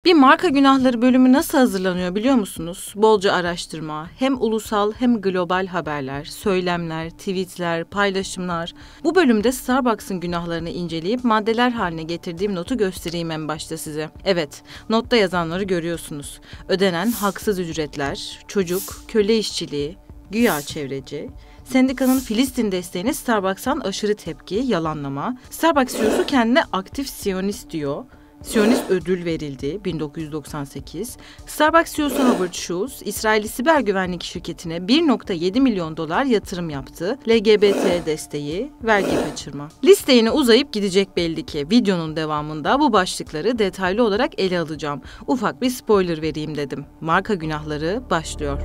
Bir marka günahları bölümü nasıl hazırlanıyor biliyor musunuz? Bolca araştırma, hem ulusal hem global haberler, söylemler, tweetler, paylaşımlar. Bu bölümde Starbucks'ın günahlarını inceleyip maddeler haline getirdiğim notu göstereyim en başta size. Evet, notta yazanları görüyorsunuz. Ödenen haksız ücretler, çocuk, köle işçiliği, güya çevreci, sendikanın Filistin desteğine Starbucks'tan aşırı tepki, yalanlama. Starbucks CEO'su kendine aktif Siyonist diyor. Siyonist ödül verildi 1998. Starbucks CEO'su Howard Schultz, İsrailli siber güvenlik şirketine $1.7 milyon yatırım yaptı. LGBT desteği, vergi kaçırma. Liste yine uzayıp gidecek belli ki. Videonun devamında bu başlıkları detaylı olarak ele alacağım. Ufak bir spoiler vereyim dedim. Marka günahları başlıyor.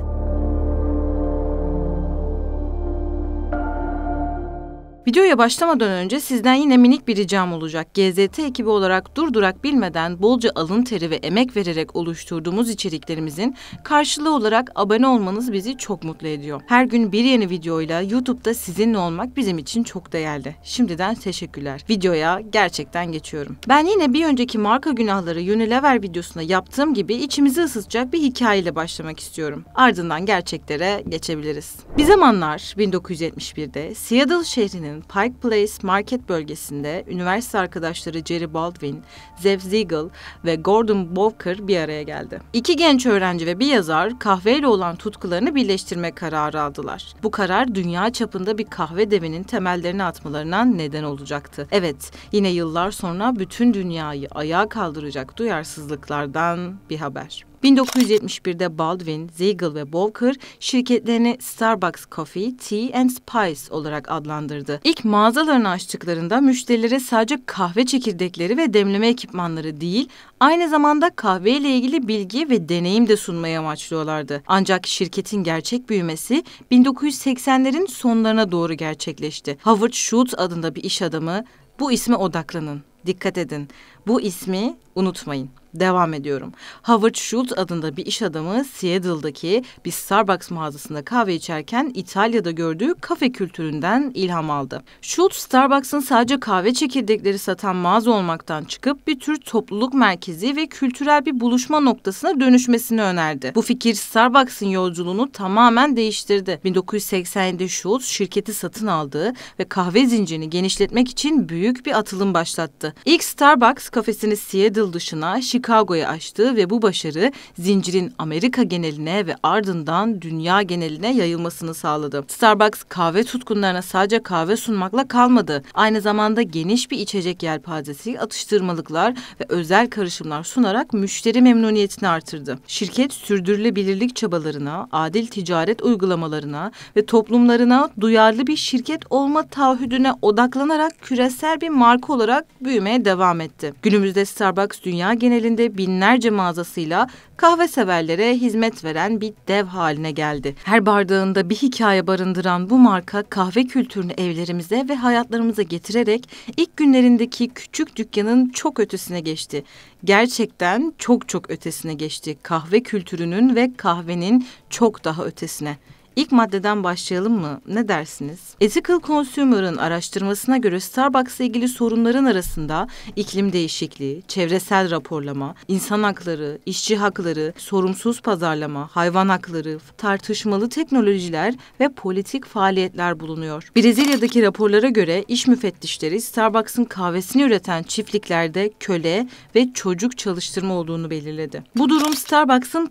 Videoya başlamadan önce sizden yine minik bir ricam olacak. GZT ekibi olarak durdurak bilmeden bolca alın teri ve emek vererek oluşturduğumuz içeriklerimizin karşılığı olarak abone olmanız bizi çok mutlu ediyor. Her gün bir yeni videoyla YouTube'da sizinle olmak bizim için çok değerli. Şimdiden teşekkürler. Videoya gerçekten geçiyorum. Ben yine bir önceki marka günahları Unilever videosunda yaptığım gibi içimizi ısıtacak bir hikayeyle başlamak istiyorum. Ardından gerçeklere geçebiliriz. Bir zamanlar 1971'de Seattle şehrinin Pike Place Market bölgesinde üniversite arkadaşları Jerry Baldwin, Zev Siegel ve Gordon Bowker bir araya geldi. İki genç öğrenci ve bir yazar kahveyle olan tutkularını birleştirme kararı aldılar. Bu karar dünya çapında bir kahve devinin temellerini atmalarına neden olacaktı. Evet, yine yıllar sonra bütün dünyayı ayağa kaldıracak duyarsızlıklardan bir haber. 1971'de Baldwin, Siegel ve Bowker şirketlerini Starbucks Coffee, Tea and Spice olarak adlandırdı. İlk mağazalarını açtıklarında müşterilere sadece kahve çekirdekleri ve demleme ekipmanları değil, aynı zamanda kahve ile ilgili bilgi ve deneyim de sunmayı amaçlıyorlardı. Ancak şirketin gerçek büyümesi 1980'lerin sonlarına doğru gerçekleşti. Howard Schultz adında bir iş adamı, bu isme odaklanın, dikkat edin, bu ismi unutmayın. Devam ediyorum. Howard Schultz adında bir iş adamı Seattle'daki bir Starbucks mağazasında kahve içerken İtalya'da gördüğü kafe kültüründen ilham aldı. Schultz, Starbucks'ın sadece kahve çekirdekleri satan mağaza olmaktan çıkıp bir tür topluluk merkezi ve kültürel bir buluşma noktasına dönüşmesini önerdi. Bu fikir Starbucks'ın yolculuğunu tamamen değiştirdi. 1987'de Schultz şirketi satın aldı ve kahve zincirini genişletmek için büyük bir atılım başlattı. İlk Starbucks kafesini Seattle dışına Chicago'ya açtı ve bu başarı zincirin Amerika geneline ve ardından dünya geneline yayılmasını sağladı. Starbucks kahve tutkunlarına sadece kahve sunmakla kalmadı. Aynı zamanda geniş bir içecek yelpazesi, atıştırmalıklar ve özel karışımlar sunarak müşteri memnuniyetini artırdı. Şirket sürdürülebilirlik çabalarına, adil ticaret uygulamalarına ve toplumlarına duyarlı bir şirket olma taahhüdüne odaklanarak küresel bir marka olarak büyümeye devam etti. Günümüzde Starbucks dünya genelinde binlerce mağazasıyla kahve severlere hizmet veren bir dev haline geldi. Her bardağında bir hikaye barındıran bu marka kahve kültürünü evlerimize ve hayatlarımıza getirerek ilk günlerindeki küçük dükkanın çok ötesine geçti. Gerçekten çok ötesine geçti. Kahve kültürünün ve kahvenin çok daha ötesine. İlk maddeden başlayalım mı? Ne dersiniz? Ethical Consumer'ın araştırmasına göre Starbucks'la ilgili sorunların arasında iklim değişikliği, çevresel raporlama, insan hakları, işçi hakları, sorumsuz pazarlama, hayvan hakları, tartışmalı teknolojiler ve politik faaliyetler bulunuyor. Brezilya'daki raporlara göre iş müfettişleri Starbucks'ın kahvesini üreten çiftliklerde köle ve çocuk çalıştırma olduğunu belirledi. Bu durum Starbucks'ın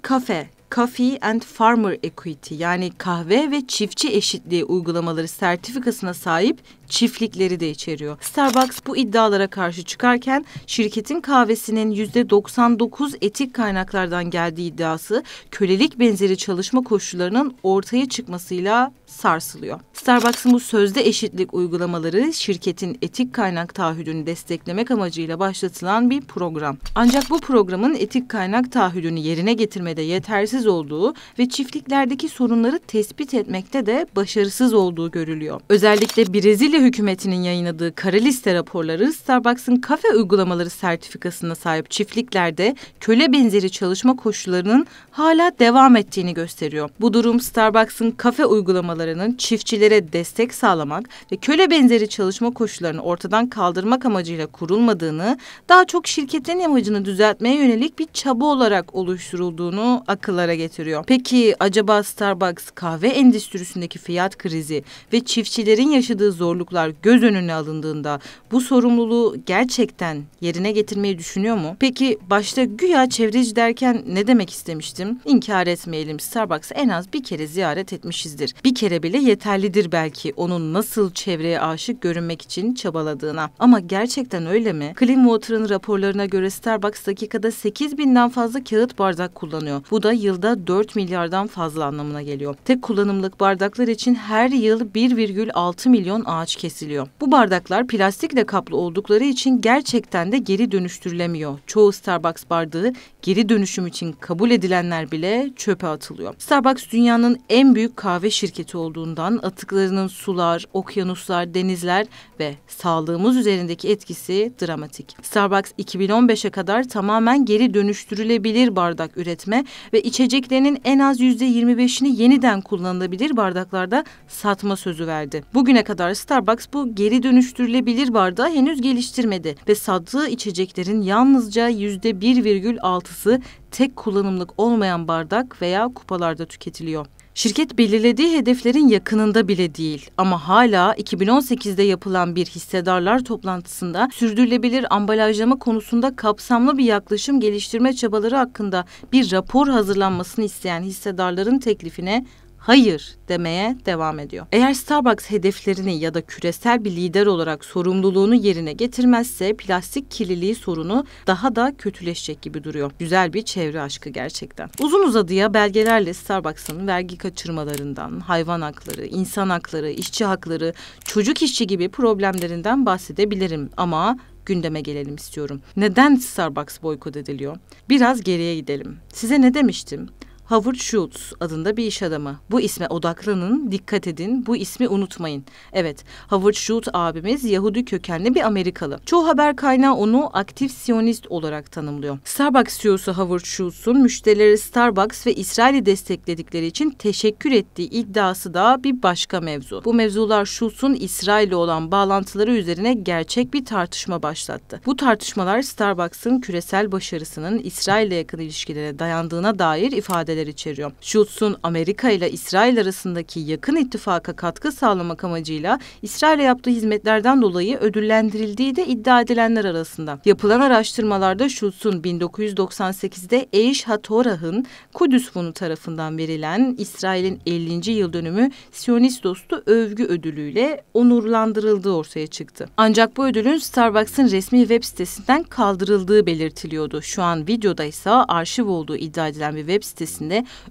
Coffee and Farmer Equity yani kahve ve çiftçi eşitliği uygulamaları sertifikasına sahip çiftlikleri de içeriyor. Starbucks bu iddialara karşı çıkarken şirketin kahvesinin %99 etik kaynaklardan geldiği iddiası kölelik benzeri çalışma koşullarının ortaya çıkmasıyla sarsılıyor. Starbucks'ın bu sözde eşitlik uygulamaları şirketin etik kaynak taahhüdünü desteklemek amacıyla başlatılan bir program. Ancak bu programın etik kaynak taahhüdünü yerine getirmede yetersiz olduğu ve çiftliklerdeki sorunları tespit etmekte de başarısız olduğu görülüyor. Özellikle Brezilya hükümetinin yayınladığı kara liste raporları Starbucks'ın kafe uygulamaları sertifikasına sahip çiftliklerde köle benzeri çalışma koşullarının hala devam ettiğini gösteriyor. Bu durum Starbucks'ın kafe uygulamalarının çiftçilere destek sağlamak ve köle benzeri çalışma koşullarını ortadan kaldırmak amacıyla kurulmadığını, daha çok şirketlerin amacını düzeltmeye yönelik bir çaba olarak oluşturulduğunu akıllara getiriyor. Peki acaba Starbucks kahve endüstrisindeki fiyat krizi ve çiftçilerin yaşadığı zorluklar göz önüne alındığında bu sorumluluğu gerçekten yerine getirmeyi düşünüyor mu? Peki başta güya çevreci derken ne demek istemiştim? İnkar etmeyelim, Starbucks'ı en az bir kere ziyaret etmişizdir. Bir kere bile yeterlidir belki onun nasıl çevreye aşık görünmek için çabaladığına. Ama gerçekten öyle mi? Clean Water'ın raporlarına göre Starbucks dakikada 8.000'den fazla kağıt bardak kullanıyor. Bu da yılda 4 milyardan fazla anlamına geliyor. Tek kullanımlık bardaklar için her yıl 1,6 milyon ağaç kesiliyor. Bu bardaklar plastikle kaplı oldukları için gerçekten de geri dönüştürülemiyor. Çoğu Starbucks bardağı geri dönüşüm için kabul edilenler bile çöpe atılıyor. Starbucks dünyanın en büyük kahve şirketi olduğundan atıklarının sular, okyanuslar, denizler ve sağlığımız üzerindeki etkisi dramatik. Starbucks 2015'e kadar tamamen geri dönüştürülebilir bardak üretme ve içeceklerinin en az %25'ini yeniden kullanılabilir bardaklarda satma sözü verdi. Bugüne kadar Starbucks bu geri dönüştürülebilir bardağı henüz geliştirmedi ve sattığı içeceklerin yalnızca %1,6'sı tek kullanımlık olmayan bardak veya kupalarda tüketiliyor. Şirket belirlediği hedeflerin yakınında bile değil ama hala 2018'de yapılan bir hissedarlar toplantısında sürdürülebilir ambalajlama konusunda kapsamlı bir yaklaşım geliştirme çabaları hakkında bir rapor hazırlanmasını isteyen hissedarların teklifine hayır demeye devam ediyor. Eğer Starbucks hedeflerini ya da küresel bir lider olarak sorumluluğunu yerine getirmezse plastik kirliliği sorunu daha da kötüleşecek gibi duruyor. Güzel bir çevre aşkı gerçekten. Uzun uzadıya belgelerle Starbucks'ın vergi kaçırmalarından, hayvan hakları, insan hakları, işçi hakları, çocuk işçi gibi problemlerinden bahsedebilirim ama gündeme gelelim istiyorum. Neden Starbucks boykot ediliyor? Biraz geriye gidelim. Size ne demiştim? Howard Schultz adında bir iş adamı. Bu isme odaklanın, dikkat edin, bu ismi unutmayın. Evet, Howard Schultz abimiz Yahudi kökenli bir Amerikalı. Çoğu haber kaynağı onu aktif Siyonist olarak tanımlıyor. Starbucks CEO'su Howard Schultz'un müşterileri Starbucks ve İsrail'i destekledikleri için teşekkür ettiği iddiası da bir başka mevzu. Bu mevzular Schultz'un İsrail'le olan bağlantıları üzerine gerçek bir tartışma başlattı. Bu tartışmalar Starbucks'ın küresel başarısının İsrail'le yakın ilişkilere dayandığına dair ifadeler içeriyor. Schultz'un Amerika ile İsrail arasındaki yakın ittifaka katkı sağlamak amacıyla İsrail'e yaptığı hizmetlerden dolayı ödüllendirildiği de iddia edilenler arasında. Yapılan araştırmalarda Schultz'un 1998'de Eish HaTorah'ın Kudüs Fonu tarafından verilen İsrail'in 50. yıl dönümü Siyonist dostu övgü ödülüyle onurlandırıldığı ortaya çıktı. Ancak bu ödülün Starbucks'ın resmi web sitesinden kaldırıldığı belirtiliyordu. Şu an videoda ise arşiv olduğu iddia edilen bir web sitesinde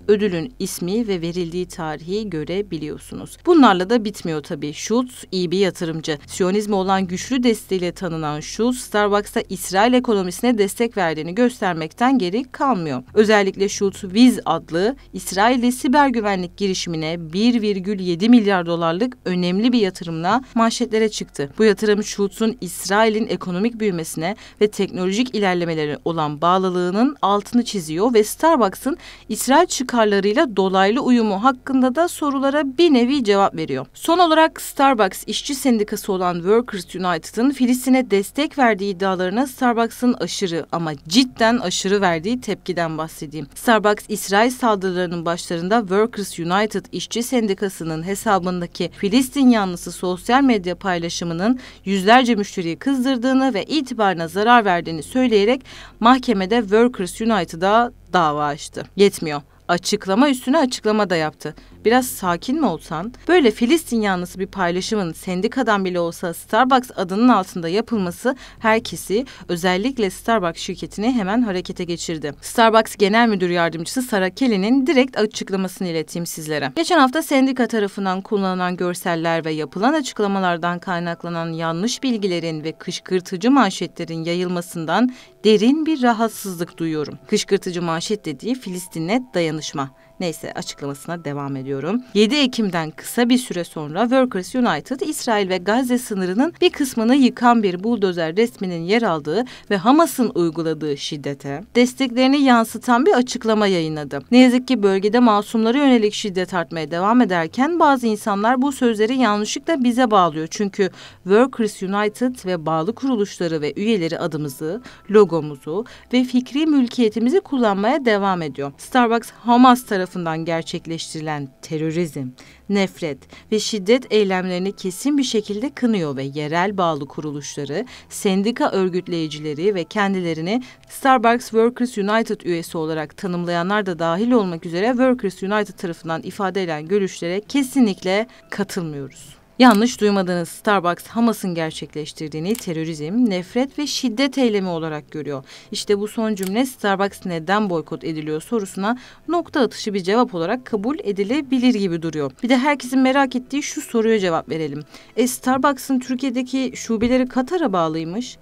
ödülün ismi ve verildiği tarihi görebiliyorsunuz. Bunlarla da bitmiyor tabii. Schultz iyi bir yatırımcı. Siyonizme olan güçlü desteğiyle tanınan Schultz, Starbucks'a İsrail ekonomisine destek verdiğini göstermekten geri kalmıyor. Özellikle Schultz Wiz adlı İsrail'de siber güvenlik girişimine 1,7 milyar dolarlık önemli bir yatırımla manşetlere çıktı. Bu yatırım Schultz'un İsrail'in ekonomik büyümesine ve teknolojik ilerlemeleri olan bağlılığının altını çiziyor ve Starbucks'ın İsrail çıkarlarıyla dolaylı uyumu hakkında da sorulara bir nevi cevap veriyor. Son olarak Starbucks işçi sendikası olan Workers United'ın Filistin'e destek verdiği iddialarına Starbucks'ın aşırı ama cidden aşırı verdiği tepkiden bahsedeyim. Starbucks, İsrail saldırılarının başlarında Workers United işçi sendikasının hesabındaki Filistin yanlısı sosyal medya paylaşımının yüzlerce müşteriyi kızdırdığını ve itibarına zarar verdiğini söyleyerek mahkemede Workers United'a dava açtı. Yetmiyor. Açıklama üstüne açıklama da yaptı. Biraz sakin mi olsan? Böyle Filistin yanlısı bir paylaşımın sendikadan bile olsa Starbucks adının altında yapılması herkesi, özellikle Starbucks şirketini hemen harekete geçirdi. Starbucks Genel Müdür Yardımcısı Sarah Kelly'nin direkt açıklamasını ileteyim sizlere. Geçen hafta sendika tarafından kullanılan görseller ve yapılan açıklamalardan kaynaklanan yanlış bilgilerin ve kışkırtıcı manşetlerin yayılmasından derin bir rahatsızlık duyuyorum. Kışkırtıcı manşet dediği Filistin'le dayanışma. Neyse, açıklamasına devam ediyorum. 7 Ekim'den kısa bir süre sonra Workers United, İsrail ve Gazze sınırının bir kısmını yıkan bir buldozer resminin yer aldığı ve Hamas'ın uyguladığı şiddete desteklerini yansıtan bir açıklama yayınladı. Ne yazık ki bölgede masumlara yönelik şiddet artmaya devam ederken bazı insanlar bu sözleri yanlışlıkla bize bağlıyor. Çünkü Workers United ve bağlı kuruluşları ve üyeleri adımızı, logomuzu ve fikri mülkiyetimizi kullanmaya devam ediyor. Starbucks, Hamas tarafından gerçekleştirilen terörizm, nefret ve şiddet eylemlerini kesin bir şekilde kınıyor ve yerel bağlı kuruluşları, sendika örgütleyicileri ve kendilerini Starbucks Workers United üyesi olarak tanımlayanlar da dahil olmak üzere Workers United tarafından ifade edilen görüşlere kesinlikle katılmıyoruz. Yanlış duymadığınız, Starbucks Hamas'ın gerçekleştirdiğini terörizm, nefret ve şiddet eylemi olarak görüyor. İşte bu son cümle Starbucks neden boykot ediliyor sorusuna nokta atışı bir cevap olarak kabul edilebilir gibi duruyor. Bir de herkesin merak ettiği şu soruya cevap verelim. Starbucks'ın Türkiye'deki şubeleri Katar'a bağlıymış.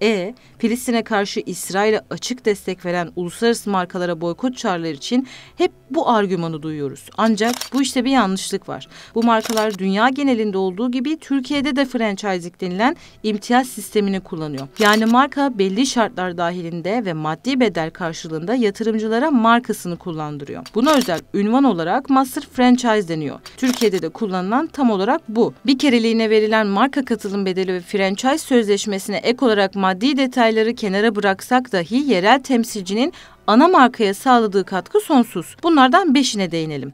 Filistin'e karşı İsrail'e açık destek veren uluslararası markalara boykot çağrıları için hep bu argümanı duyuyoruz. Ancak bu işte bir yanlışlık var. Bu markalar dünya genelinde olduğu gibi Türkiye'de de franchising denilen imtiyaz sistemini kullanıyor. Yani marka belli şartlar dahilinde ve maddi bedel karşılığında yatırımcılara markasını kullandırıyor. Buna özel ünvan olarak Master Franchise deniyor. Türkiye'de de kullanılan tam olarak bu. Bir kereliğine verilen marka katılım bedeli ve franchise sözleşmesine ek olarak maddi detayları kenara bıraksak dahi yerel temsilcinin ana markaya sağladığı katkı sonsuz. Bunlardan 5'ine değinelim.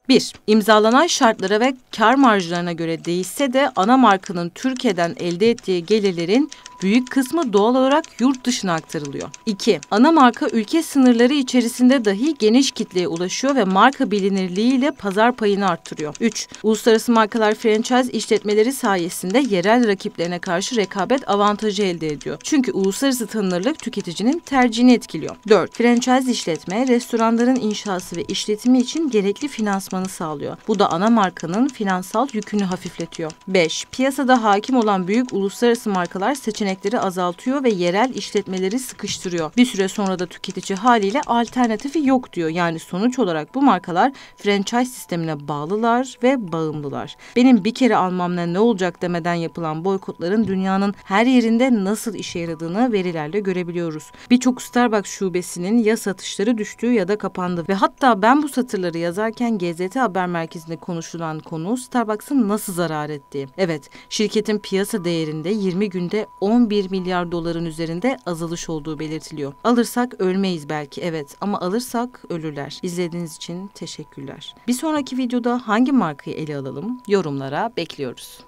1. İmzalanan şartlara ve kar marjlarına göre değişse de ana markanın Türkiye'den elde ettiği gelirlerin büyük kısmı doğal olarak yurt dışına aktarılıyor. 2. Ana marka ülke sınırları içerisinde dahi geniş kitleye ulaşıyor ve marka bilinirliğiyle pazar payını arttırıyor. 3. Uluslararası markalar franchise işletmeleri sayesinde yerel rakiplerine karşı rekabet avantajı elde ediyor. Çünkü uluslararası tanınırlık tüketicinin tercihini etkiliyor. 4. Franchise işletme, restoranların inşası ve işletimi için gerekli finansmanı sağlıyor. Bu da ana markanın finansal yükünü hafifletiyor. 5. Piyasada hakim olan büyük uluslararası markalar seçenekleri azaltıyor ve yerel işletmeleri sıkıştırıyor. Bir süre sonra da tüketici haliyle alternatifi yok diyor. Yani sonuç olarak bu markalar franchise sistemine bağlılar ve bağımlılar. Benim bir kere almamla ne olacak demeden yapılan boykotların dünyanın her yerinde nasıl işe yaradığını verilerle görebiliyoruz. Birçok Starbucks şubesinin ya satışları düştüğü ya da kapandı ve hatta ben bu satırları yazarken GZT Haber Merkezi'nde konuşulan konu Starbucks'ın nasıl zarar ettiği. Evet, şirketin piyasa değerinde 20 günde 11 milyar doların üzerinde azalış olduğu belirtiliyor. Alırsak ölmeyiz belki, evet, ama alırsak ölürler. İzlediğiniz için teşekkürler. Bir sonraki videoda hangi markayı ele alalım? Yorumlara bekliyoruz.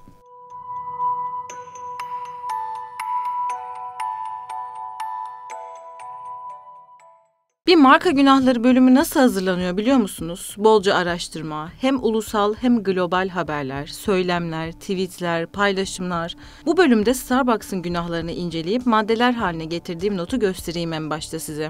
Bir marka günahları bölümü nasıl hazırlanıyor biliyor musunuz? Bolca araştırma, hem ulusal hem global haberler, söylemler, tweetler, paylaşımlar. Bu bölümde Starbucks'ın günahlarını inceleyip maddeler haline getirdiğim notu göstereyim en başta size.